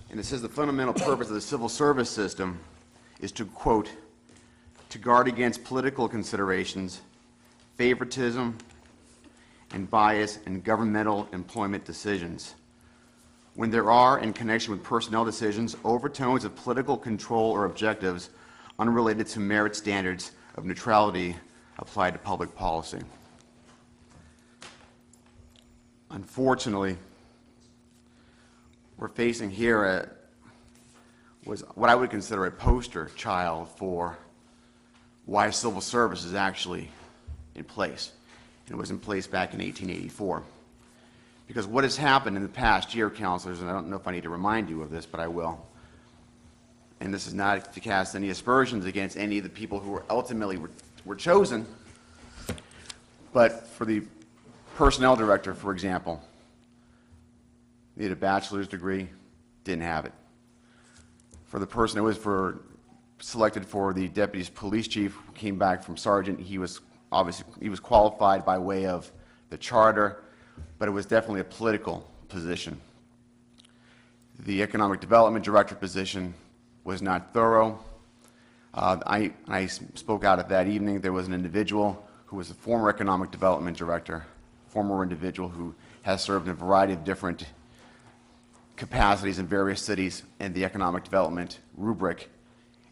And it says the fundamental purpose of the civil service system is to, quote, to guard against political considerations, favoritism, and bias in governmental employment decisions. When there are, in connection with personnel decisions, overtones of political control or objectives unrelated to merit standards of neutrality applied to public policy. Unfortunately, we're facing here was what I would consider a poster child for why civil service is actually in place. And it was in place back in 1884. Because what has happened in the past year, counselors, and I don't know if I need to remind you of this, but I will, and this is not to cast any aspersions against any of the people who were ultimately were chosen, but for the personnel director, for example, needed a bachelor's degree, didn't have it. For the person who was selected for the deputy police chief, who came back from sergeant, he was qualified by way of the charter, but it was definitely a political position. The economic development director position was not thorough. I spoke out at that evening. There was an individual who was a former economic development director, former individual who has served in a variety of different capacities in various cities in the economic development rubric.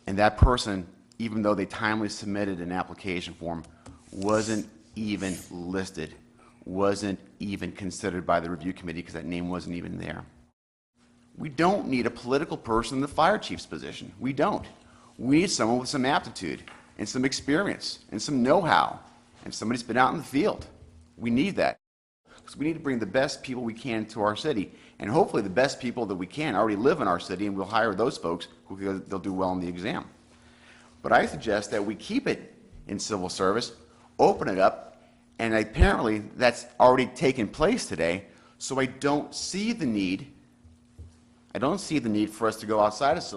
And that person, even though they timely submitted an application form, wasn't even listed, wasn't even considered by the review committee because that name wasn't even there. We don't need a political person in the fire chief's position. We don't. We need someone with some aptitude and some experience and some know-how and somebody who's been out in the field. We need that. Because we need to bring the best people we can to our city. And hopefully the best people that we can already live in our city, and we'll hire those folks who they'll do well in the exam. But I suggest that we keep it in civil service, open it up, and apparently that's already taken place today, so I don't see the need for us to go outside of civil